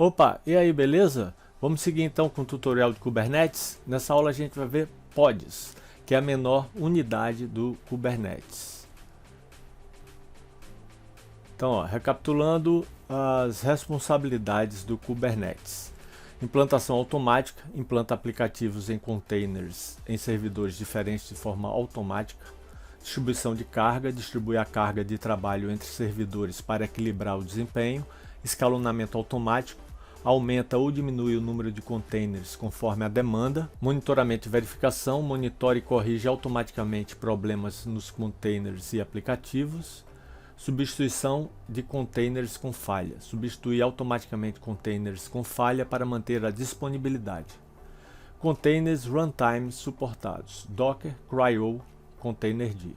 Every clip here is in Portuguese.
Opa, e aí, beleza? Vamos seguir então com o tutorial de Kubernetes. Nessa aula a gente vai ver pods, que é a menor unidade do Kubernetes. Então, recapitulando as responsabilidades do Kubernetes. Implantação automática, implanta aplicativos em containers em servidores diferentes de forma automática. Distribuição de carga, distribui a carga de trabalho entre servidores para equilibrar o desempenho. Escalonamento automático, aumenta ou diminui o número de containers conforme a demanda. Monitoramento e verificação, monitora e corrige automaticamente problemas nos containers e aplicativos. Substituição de containers com falha, substitui automaticamente containers com falha para manter a disponibilidade. Containers runtime suportados, Docker, CRI-O, Containerd.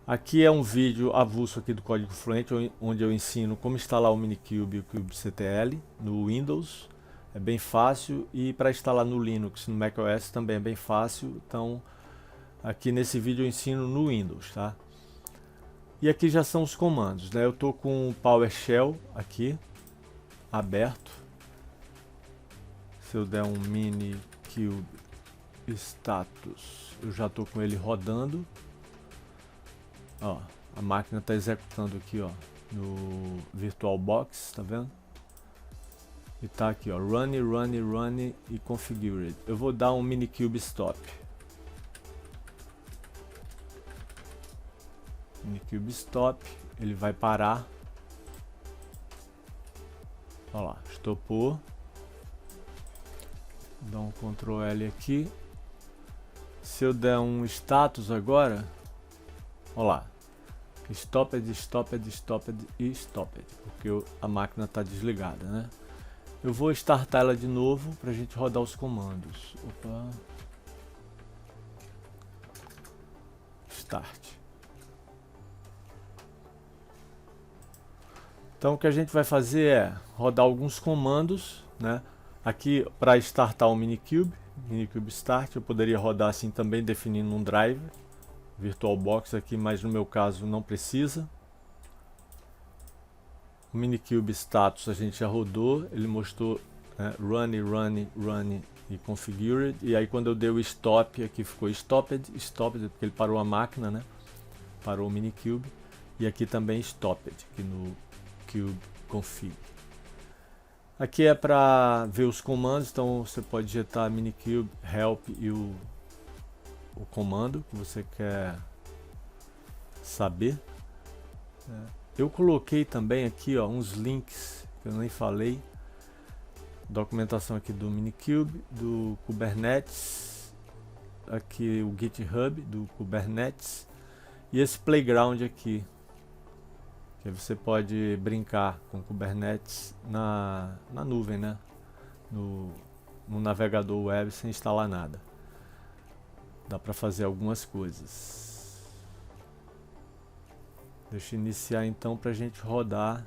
Aqui é um vídeo avulso aqui do Código Fluente, onde eu ensino como instalar o Minikube e o kubectl no Windows. É bem fácil, e para instalar no Linux, no macOS também é bem fácil. Então, aqui nesse vídeo eu ensino no Windows, tá? E aqui já são os comandos, né? Eu estou com o PowerShell aqui, aberto. Se eu der um minikube status, eu já estou com ele rodando. Ó, a máquina está executando aqui, ó, no VirtualBox, tá vendo? E tá aqui, ó, run e configured. Eu vou dar um minikube stop. Minikube stop, ele vai parar. Olha lá, estopou. Dá um Ctrl L aqui. Se eu der um status agora, olha lá, stopped, porque a máquina está desligada, né? Eu vou startar ela de novo para a gente rodar os comandos. Opa. Start. Então o que a gente vai fazer é rodar alguns comandos, né? Aqui para startar o minikube start, eu poderia rodar assim também, definindo um driver. VirtualBox aqui, mas no meu caso não precisa. O minikube status a gente já rodou, ele mostrou, né, run e configured, e aí quando eu dei o stop aqui ficou stopped porque ele parou a máquina, né? Parou o minikube, e aqui também stopped aqui no kubeconfig. Aqui é para ver os comandos, então você pode digitar minikube help e o comando que você quer saber. Eu coloquei também aqui, ó, uns links que eu nem falei. Documentação aqui do Minikube, do Kubernetes, aqui o GitHub do Kubernetes e esse playground aqui, que você pode brincar com Kubernetes na nuvem, né? No navegador web sem instalar nada. Dá para fazer algumas coisas. Deixa eu iniciar então para a gente rodar.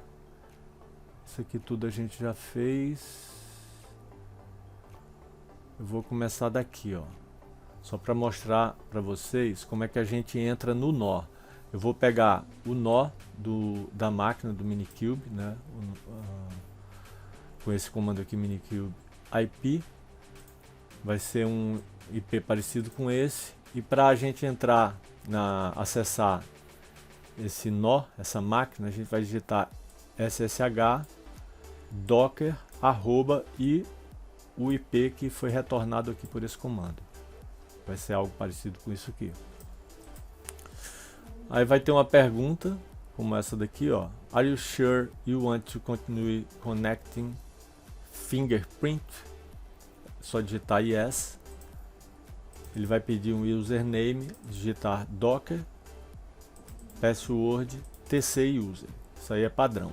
Isso aqui tudo a gente já fez. Eu vou começar daqui, ó. Só para mostrar para vocês como é que a gente entra no nó. Eu vou pegar o nó da máquina do Minikube, né? Com esse comando aqui, minikube IP. Vai ser um IP parecido com esse, e para a gente entrar acessar esse nó, essa máquina, a gente vai digitar ssh docker e o IP que foi retornado aqui por esse comando. Vai ser algo parecido com isso aqui. Aí vai ter uma pergunta como essa daqui, ó. Are you sure you want to continue connecting fingerprint? Só digitar yes. Ele vai pedir um username, digitar docker, password, tc user. Isso aí é padrão.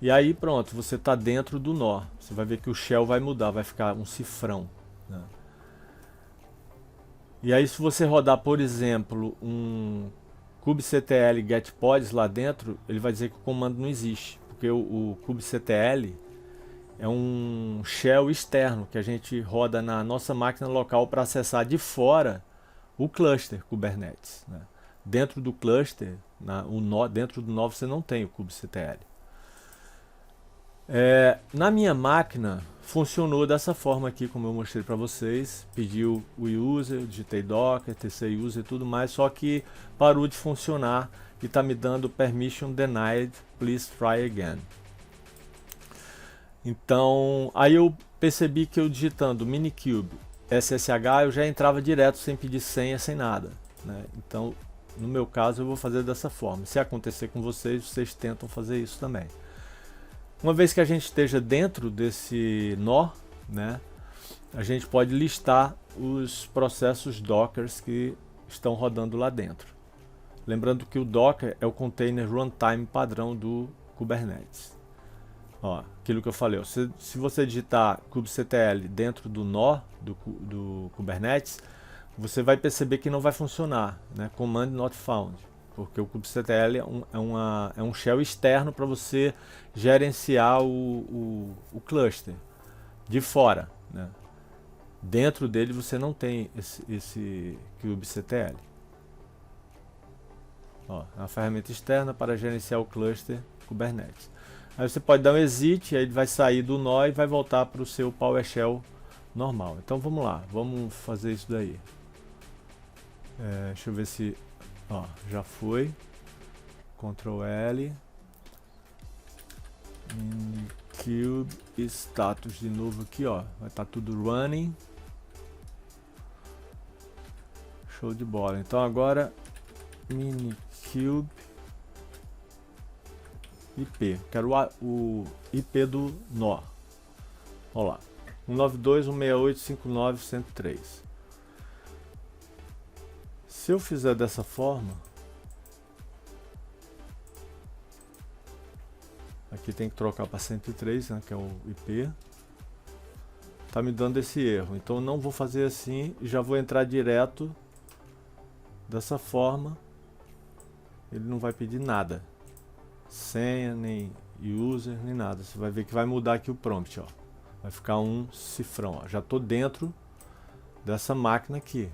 E aí pronto, você está dentro do nó. Você vai ver que o shell vai mudar, vai ficar um cifrão, né? E aí se você rodar, por exemplo, um kubectl getpods lá dentro, ele vai dizer que o comando não existe, porque o kubectl é um shell externo que a gente roda na nossa máquina local para acessar de fora o cluster Kubernetes, né? Dentro do cluster, dentro do nó você não tem o kubectl. Na minha máquina funcionou dessa forma aqui, como eu mostrei para vocês. Pediu o user, eu digitei docker, tc user e tudo mais, só que parou de funcionar e está me dando permission denied, please try again. Então, aí eu percebi que eu digitando minikube SSH eu já entrava direto sem pedir senha, sem nada, né? Então, no meu caso, eu vou fazer dessa forma. Se acontecer com vocês, vocês tentam fazer isso também. Uma vez que a gente esteja dentro desse nó, né, a gente pode listar os processos Dockers que estão rodando lá dentro. Lembrando que o Docker é o container runtime padrão do Kubernetes. Ó, aquilo que eu falei, ó, se você digitar kubectl dentro do nó do Kubernetes, você vai perceber que não vai funcionar, né? Command not found, porque o kubectl é um shell externo para você gerenciar o cluster de fora, né? Dentro dele você não tem esse kubectl. Ó, é uma ferramenta externa para gerenciar o cluster Kubernetes. Aí você pode dar um exit, aí ele vai sair do nó e vai voltar para o seu PowerShell normal. Então vamos lá, vamos fazer isso daí. Deixa eu ver se... Ó, já foi. Ctrl L. Minikube status de novo aqui, ó. Vai estar tudo running. Show de bola. Então agora minikube IP. Quero o IP do nó. Olha lá. 192.168.59.103. Se eu fizer dessa forma, aqui tem que trocar para 103, né, que é o IP. Tá me dando esse erro. Então eu não vou fazer assim e já vou entrar direto dessa forma. Ele não vai pedir nada. Senha, nem user, nem nada. Você vai ver que vai mudar aqui o prompt, ó. Vai ficar um cifrão, ó. Já estou dentro dessa máquina aqui,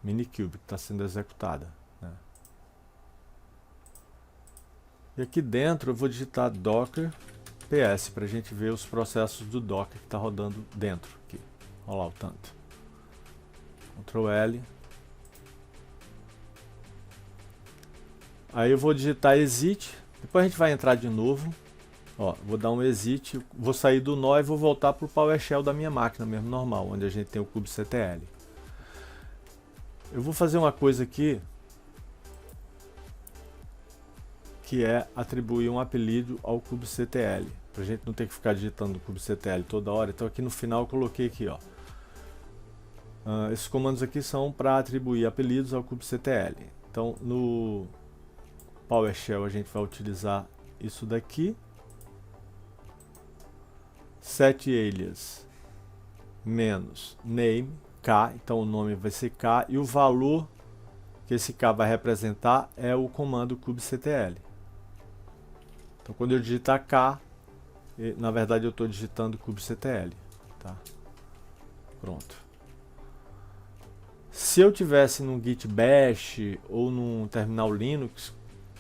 minikube, que está sendo executada, né? E aqui dentro eu vou digitar docker ps para a gente ver os processos do docker que está rodando dentro aqui. Olha lá o tanto. Ctrl L. Aí eu vou digitar exit. Depois a gente vai entrar de novo. Ó, vou dar um exit, vou sair do nó e vou voltar para o PowerShell da minha máquina mesmo, normal, onde a gente tem o kubectl. Eu vou fazer uma coisa aqui, que é atribuir um apelido ao kubectl, para a gente não ter que ficar digitando kubectl toda hora. Então aqui no final eu coloquei aqui, ó. Esses comandos aqui são para atribuir apelidos ao kubectl. Então no PowerShell a gente vai utilizar isso daqui. Set alias menos name, K, então o nome vai ser K e o valor que esse K vai representar é o comando kubectl. Então quando eu digitar K, na verdade eu estou digitando kubectl, tá? Pronto. Se eu tivesse num Git Bash ou num terminal Linux,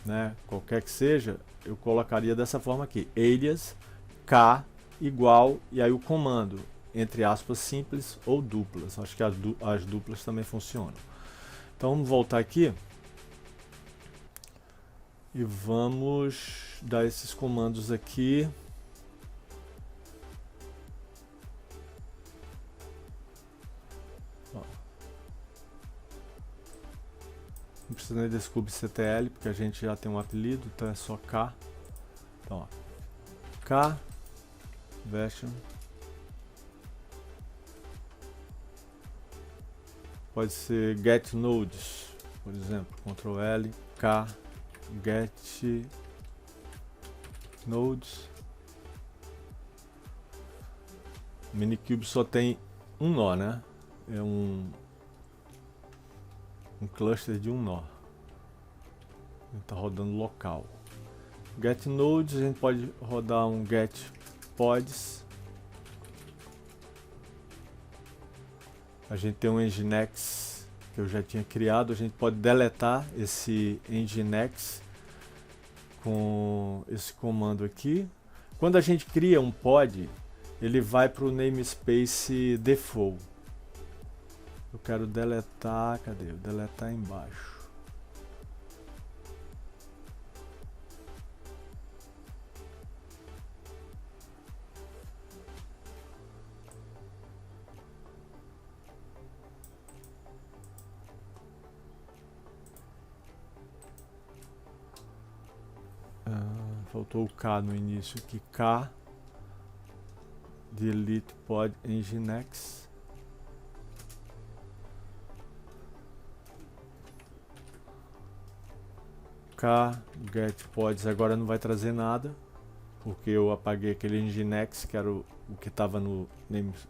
né, qualquer que seja, eu colocaria dessa forma aqui, alias K igual, e aí o comando, entre aspas, simples ou duplas. Acho que as duplas também funcionam. Então vamos voltar aqui e vamos dar esses comandos aqui. Ó. Não precisa nem desse kubectl, porque a gente já tem um apelido, então é só K. Então, ó, K version pode ser get nodes, por exemplo, Ctrl L, K, get nodes. Minikube só tem um nó, né? É um cluster de um nó. Ele está rodando local. Get nodes, a gente pode rodar um get pods. A gente tem um nginx que eu já tinha criado. A gente pode deletar esse nginx com esse comando aqui. Quando a gente cria um pod, ele vai para o namespace default. Eu quero deletar, cadê? Deletar embaixo. Faltou o K no início aqui. K delete pod nginx. K get pods agora não vai trazer nada, porque eu apaguei aquele nginx que era o que estava no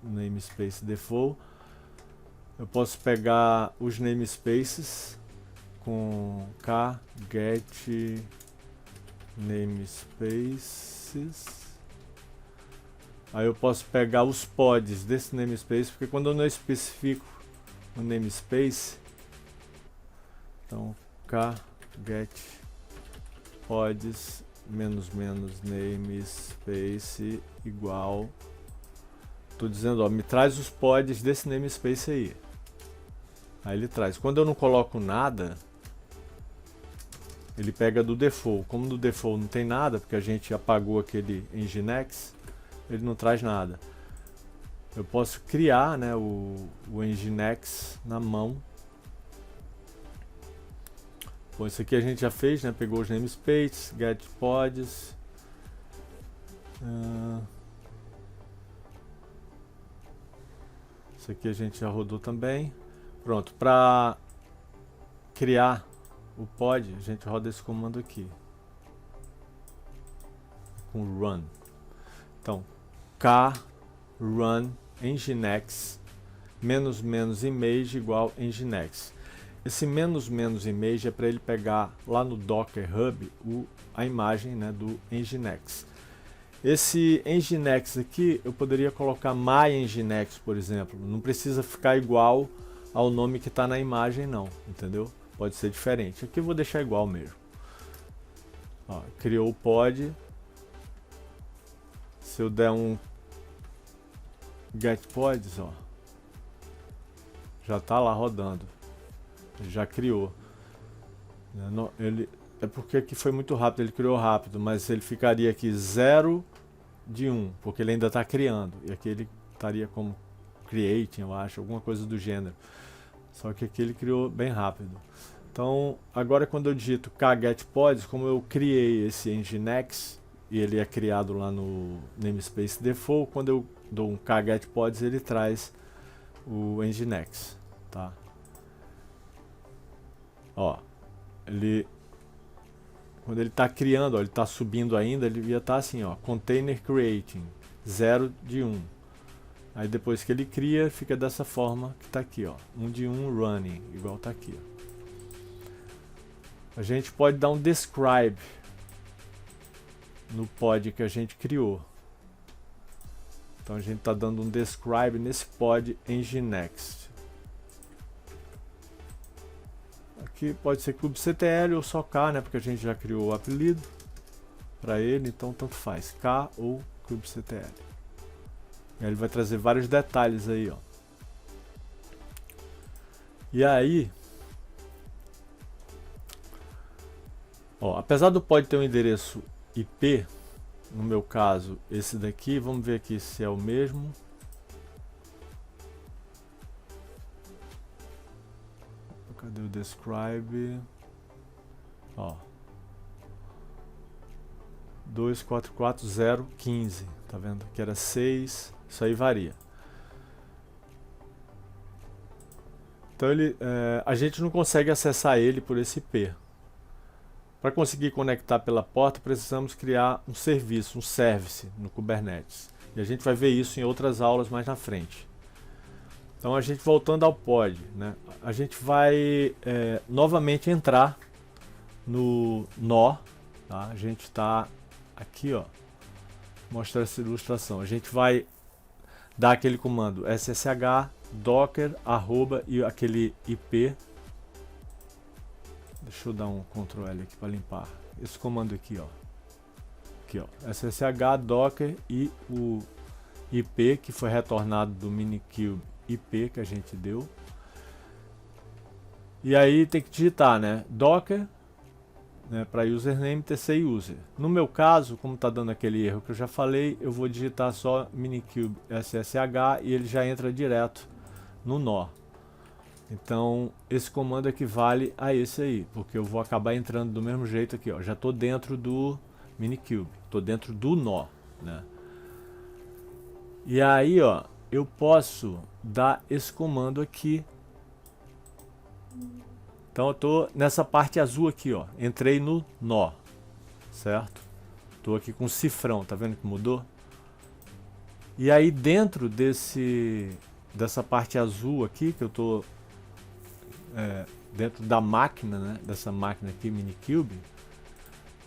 namespace default. Eu posso pegar os namespaces com K get namespaces. Aí eu posso pegar os pods desse namespace, porque quando eu não especifico o namespace, então K get pods namespace igual, tô dizendo, ó, me traz os pods desse namespace aí. Aí ele traz. Quando eu não coloco nada, ele pega do default. Como no default não tem nada, porque a gente apagou aquele nginx, ele não traz nada. Eu posso criar, né, o nginx na mão. Bom, isso aqui a gente já fez, né? Pegou os namespaces, get pods. Isso aqui a gente já rodou também. Pronto, para criar o pod, a gente roda esse comando aqui com run. Então, k run nginx --image igual nginx. Esse --image é para ele pegar lá no Docker Hub a imagem, né, do nginx. Esse nginx aqui eu poderia colocar my nginx, por exemplo. Não precisa ficar igual ao nome que está na imagem, não, entendeu? Pode ser diferente. Aqui eu vou deixar igual mesmo. Ó, criou o pod. Se eu der um get pods, ó, já está lá rodando. Ele já criou. Ele, é porque aqui foi muito rápido, ele criou rápido, mas ele ficaria aqui 0 de 1, porque ele ainda está criando. E aqui ele estaria como creating, eu acho, alguma coisa do gênero. Só que aqui ele criou bem rápido. Então, agora quando eu digito kgetpods, como eu criei esse nginx, e ele é criado lá no namespace default, quando eu dou um kgetpods, ele traz o nginx, tá? Ó, quando ele está criando, ó, ele está subindo ainda, ele devia estar assim, ó, container creating, 0 de 1. Aí depois que ele cria, fica dessa forma que está aqui, ó, 1 de 1 running, igual está aqui, ó. A gente pode dar um describe no pod que a gente criou. Então a gente está dando um describe nesse pod nginx. Aqui pode ser kubectl ou só K, né, porque a gente já criou o apelido para ele, então tanto faz, K ou kubectl. E aí ele vai trazer vários detalhes aí, ó. E aí, ó, apesar do pod ter um endereço IP, no meu caso esse daqui, vamos ver aqui se é o mesmo. Cadê o describe? Ó, 244.0.15, tá vendo? Que era 6, isso aí varia. Então a gente não consegue acessar ele por esse IP. Para conseguir conectar pela porta, precisamos criar um serviço, um service no Kubernetes. E a gente vai ver isso em outras aulas mais na frente. Então a gente voltando ao pod, né? A gente vai novamente entrar no nó, tá? A gente está aqui, ó, mostrar essa ilustração. A gente vai dar aquele comando ssh docker arroba e aquele IP. Deixa eu dar um Ctrl L aqui para limpar. Esse comando aqui, ó, aqui, ó, SSH, Docker e o IP que foi retornado do Minikube IP que a gente deu. E aí tem que digitar, né, Docker, né, para username tc user. No meu caso, como está dando aquele erro que eu já falei, eu vou digitar só Minikube SSH e ele já entra direto no nó. Então esse comando equivale a esse aí, porque eu vou acabar entrando do mesmo jeito aqui, ó. Já estou dentro do Minikube, estou dentro do nó, né? E aí, ó, eu posso dar esse comando aqui. Então eu estou nessa parte azul aqui, ó. Entrei no nó, certo? Estou aqui com cifrão, tá vendo que mudou? E aí dentro dessa parte azul aqui que eu estou dentro da máquina, né, dessa máquina aqui, Minikube,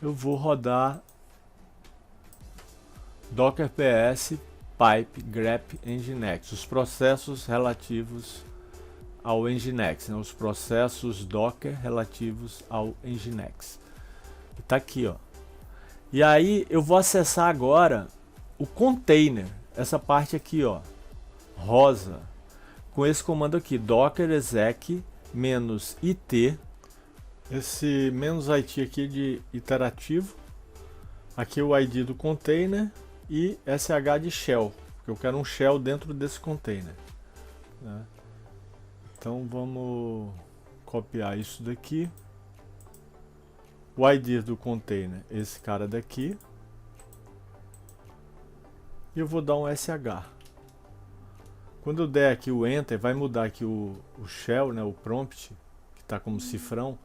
eu vou rodar Docker PS pipe grep nginx, os processos relativos ao nginx, né, os processos Docker relativos ao nginx. Está aqui, ó. E aí eu vou acessar agora o container, essa parte aqui, ó, rosa, com esse comando aqui, docker exec -it, esse -it aqui de iterativo, aqui o ID do container e sh de shell, porque eu quero um shell dentro desse container, né? Então vamos copiar isso daqui, o ID do container, esse cara daqui, e eu vou dar um sh. Quando eu der aqui o Enter, vai mudar aqui o shell, né, o prompt, que está como cifrão,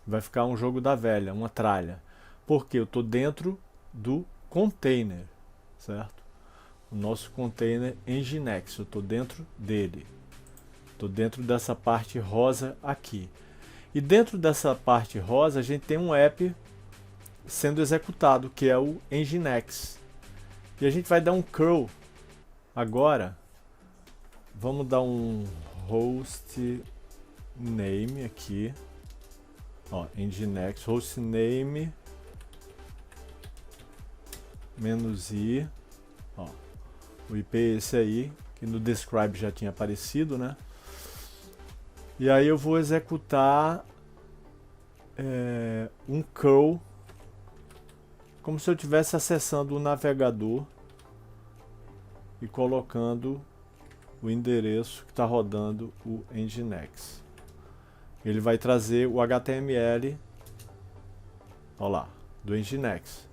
vai ficar um jogo da velha, uma tralha. Porque eu estou dentro do container, certo? O nosso container nginx, eu estou dentro dele. Estou dentro dessa parte rosa aqui. E dentro dessa parte rosa, a gente tem um app sendo executado, que é o nginx. E a gente vai dar um curl agora. Vamos dar um host name aqui, ó, nginx host name -i, ó, o IP é esse aí, que no describe já tinha aparecido, né? E aí eu vou executar um curl, como se eu estivesse acessando o navegador e colocando o endereço que está rodando o nginx. Ele vai trazer o HTML, olha lá, do nginx.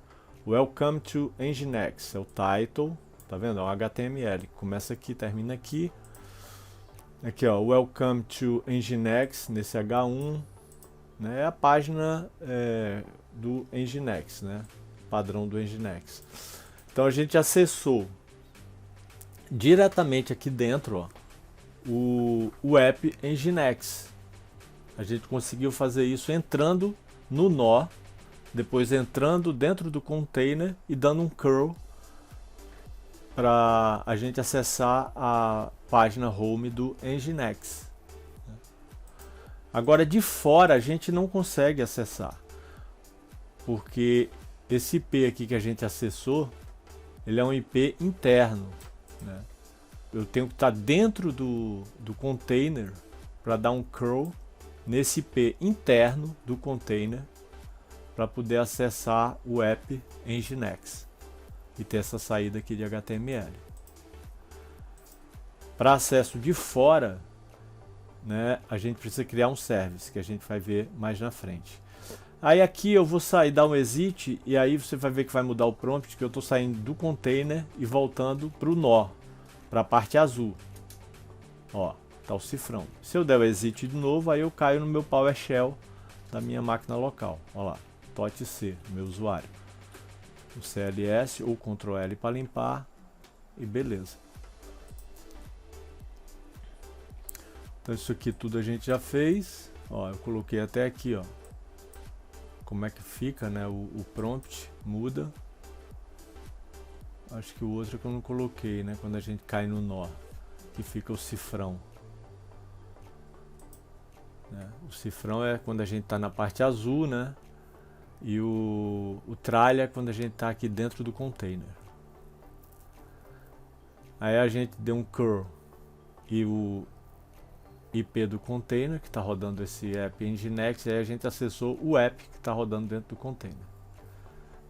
Welcome to nginx é o title, tá vendo? É o HTML, começa aqui, termina aqui. Aqui, ó, Welcome to nginx, nesse H1, né, é a página do nginx, né, padrão do nginx. Então a gente acessou diretamente aqui dentro, ó, o app nginx. A gente conseguiu fazer isso entrando no nó, depois entrando dentro do container e dando um curl para a gente acessar a página home do nginx. Agora de fora a gente não consegue acessar, porque esse IP aqui que a gente acessou, ele é um IP interno, né? Eu tenho que estar dentro do container para dar um curl nesse IP interno do container para poder acessar o app nginx e ter essa saída aqui de HTML. Para acesso de fora, né, a gente precisa criar um service, que a gente vai ver mais na frente. Aí aqui eu vou sair, dar um exit, e aí você vai ver que vai mudar o prompt, que eu estou saindo do container e voltando para o nó, para a parte azul. Ó, tá o cifrão. Se eu der o exit de novo, aí eu caio no meu PowerShell da minha máquina local. Ó lá, .c, meu usuário. O CLS ou Ctrl L para limpar e beleza. Então isso aqui tudo a gente já fez. Ó, eu coloquei até aqui, ó, como é que fica, né, o prompt, muda. Acho que o outro é que eu não coloquei, né, quando a gente cai no nó, que fica o cifrão. O cifrão é quando a gente está na parte azul, né, e o tralha quando a gente está aqui dentro do container. Aí a gente deu um curl e o IP do container que está rodando esse app Nginx, aí a gente acessou o app que está rodando dentro do container.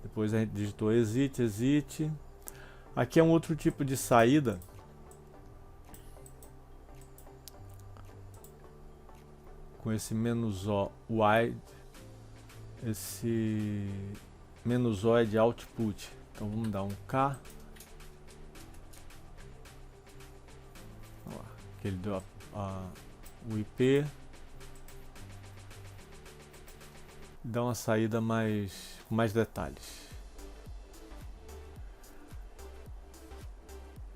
Depois a gente digitou exit. Aqui é um outro tipo de saída. Com esse "-o wide", esse "-o" é de output. Então vamos dar um K. Que ele deu o IP. Dá uma saída com mais detalhes.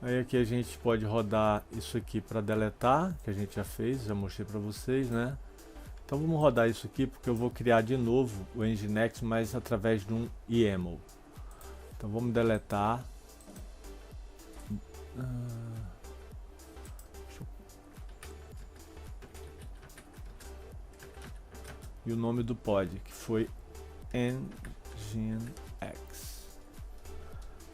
Aí aqui a gente pode rodar isso aqui para deletar, que a gente já fez, já mostrei para vocês, né? Então vamos rodar isso aqui porque eu vou criar de novo o Nginx, mas através de um YAML. Então vamos deletar. E o nome do pod, que foi Nginx.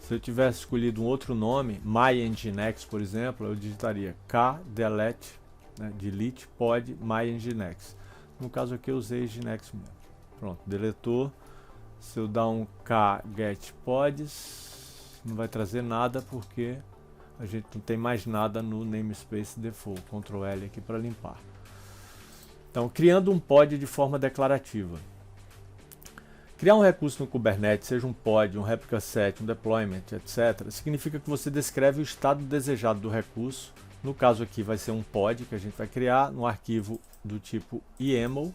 Se eu tivesse escolhido um outro nome, MyNginx, por exemplo, eu digitaria kdelete, né, delete pod MyNginx. No caso aqui eu usei Nginx mesmo. Pronto, deletou. Se eu dar um kgetpods, não vai trazer nada porque a gente não tem mais nada no namespace default. Ctrl L aqui para limpar. Então, criando um pod de forma declarativa. Criar um recurso no Kubernetes, seja um pod, um replica set, um deployment, etc., significa que você descreve o estado desejado do recurso. No caso aqui vai ser um pod que a gente vai criar no arquivo do tipo YAML,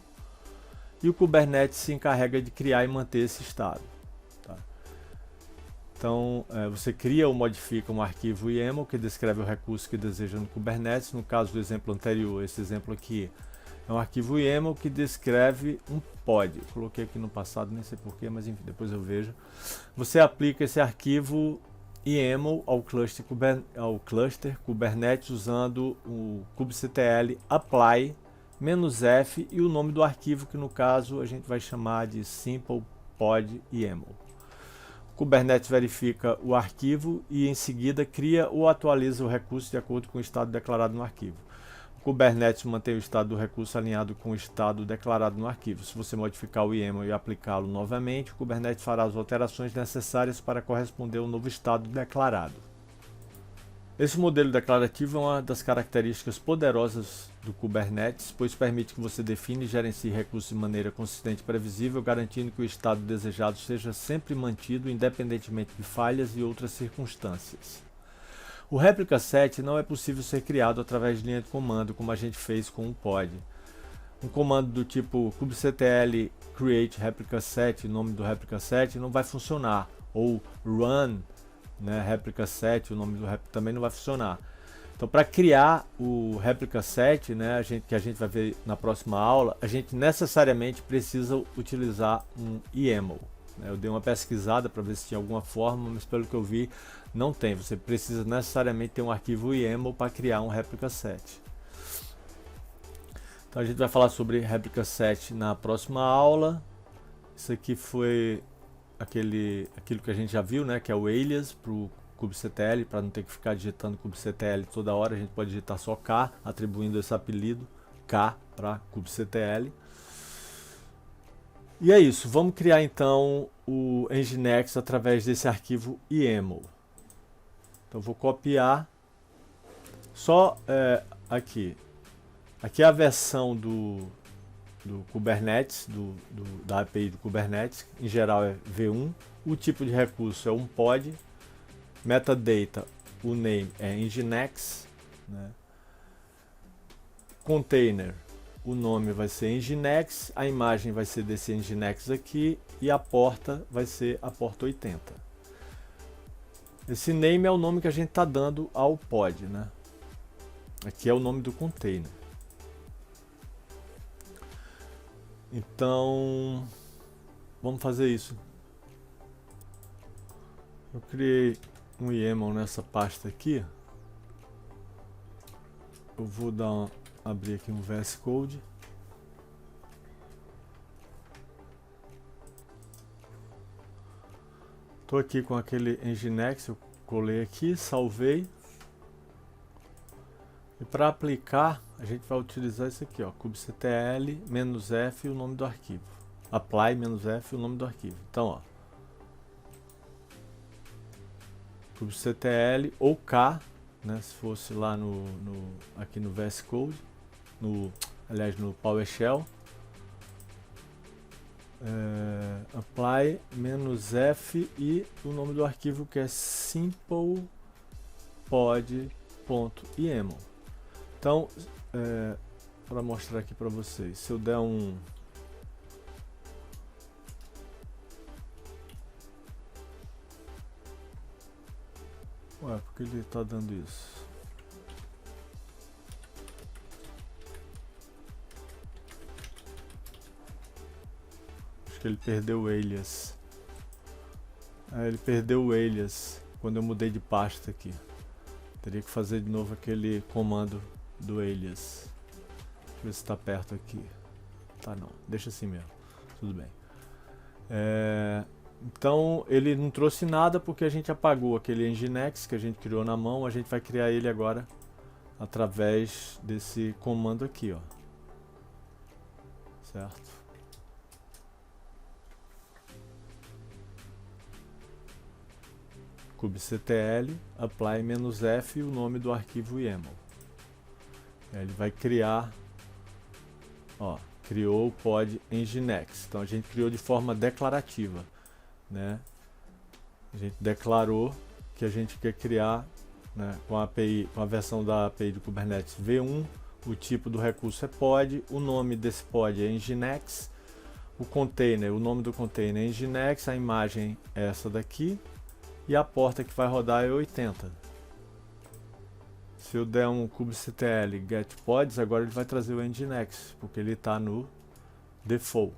e o Kubernetes se encarrega de criar e manter esse estado. Tá? Então, você cria ou modifica um arquivo YAML que descreve o recurso que deseja no Kubernetes. No caso do exemplo anterior, esse exemplo aqui é um arquivo YAML que descreve um pod. Eu coloquei aqui no passado, nem sei porquê, mas enfim, depois eu vejo. Você aplica esse arquivo YAML ao cluster Kubernetes usando o kubectl apply -f e o nome do arquivo, que no caso a gente vai chamar de simple pod YAML. O Kubernetes verifica o arquivo e em seguida cria ou atualiza o recurso de acordo com o estado declarado no arquivo. O Kubernetes mantém o estado do recurso alinhado com o estado declarado no arquivo. Se você modificar o YAML e aplicá-lo novamente, o Kubernetes fará as alterações necessárias para corresponder ao novo estado declarado. Esse modelo declarativo é uma das características poderosas do Kubernetes, pois permite que você define e gerencie recursos de maneira consistente e previsível, garantindo que o estado desejado seja sempre mantido, independentemente de falhas e outras circunstâncias. O replica set não é possível ser criado através de linha de comando, como a gente fez com o pod. Um comando do tipo kubectl create replica set, o nome do replica set, não vai funcionar, ou run, né, replica set, o nome do replica também não vai funcionar. Então, para criar o replica set, né, que a gente vai ver na próxima aula, a gente necessariamente precisa utilizar um YAML. Eu dei uma pesquisada para ver se tinha alguma forma, mas pelo que eu vi, não tem. Você precisa necessariamente ter um arquivo YAML para criar um replica set. Então a gente vai falar sobre replica set na próxima aula. Isso aqui foi aquilo que a gente já viu, né, que é o alias para o kubectl, para não ter que ficar digitando kubectl toda hora. A gente pode digitar só K, atribuindo esse apelido K para kubectl. E é isso, vamos criar então o Nginx através desse arquivo YAML. Então eu vou copiar só aqui. Aqui é a versão do Kubernetes, da API do Kubernetes, em geral é V1. O tipo de recurso é um pod. Metadata, o name é Nginx, né? Container, o nome vai ser Nginx, a imagem vai ser desse Nginx aqui e a porta vai ser a porta 80. Esse name é o nome que a gente está dando ao pod, né? Aqui é o nome do container. Então, vamos fazer isso. Eu criei um YAML nessa pasta aqui. Eu vou abrir aqui um VS Code. Estou aqui com aquele Nginx, eu colei aqui, salvei. E para aplicar, a gente vai utilizar isso aqui, ó, kubectl -f e o nome do arquivo. Apply -f e o nome do arquivo. Então, ó, kubectl ou K, né, se fosse lá aqui no VS Code, aliás, no PowerShell. Apply -f e o nome do arquivo, que é simplepod.yaml. Então, para mostrar aqui para vocês, se eu der um ué, por que ele está dando isso? Que ele perdeu o alias. Ele perdeu o alias quando eu mudei de pasta aqui. Teria que fazer de novo aquele comando do alias. Deixa eu ver se está perto aqui. Tá, não. Deixa assim mesmo. Tudo bem. Então ele não trouxe nada porque a gente apagou aquele Nginx que a gente criou na mão. A gente vai criar ele agora através desse comando aqui, ó. Certo? kubectl, apply -f e o nome do arquivo YAML. Ele vai criar, ó, criou o pod Nginx. Então a gente criou de forma declarativa, né? A gente declarou que a gente quer criar, né, com a API, com a versão da API do Kubernetes V1, o tipo do recurso é pod, o nome desse pod é Nginx, o container, o nome do container é Nginx, a imagem é essa daqui. E a porta que vai rodar é 80. Se eu der um kubectl get pods, agora ele vai trazer o Nginx, porque ele está no default.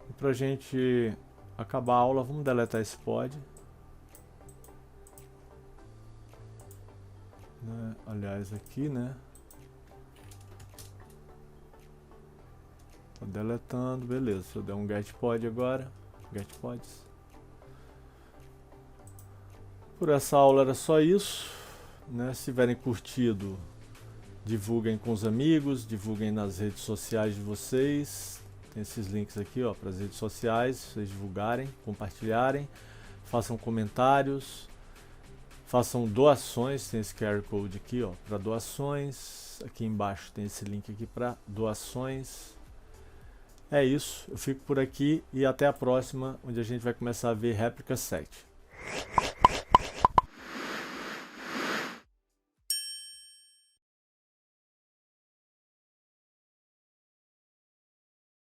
E para a gente acabar a aula, vamos deletar esse pod. Né? Aliás, aqui, né? Tô deletando, beleza. Se eu der um get pod agora, get pods. Por essa aula era só isso, né? Se tiverem curtido, divulguem com os amigos, divulguem nas redes sociais de vocês. Tem esses links aqui, ó, para as redes sociais, vocês divulgarem, compartilharem, façam comentários, façam doações. Tem esse QR Code aqui, ó, para doações. Aqui embaixo tem esse link aqui para doações. É isso, eu fico por aqui e até a próxima, onde a gente vai começar a ver réplica 7.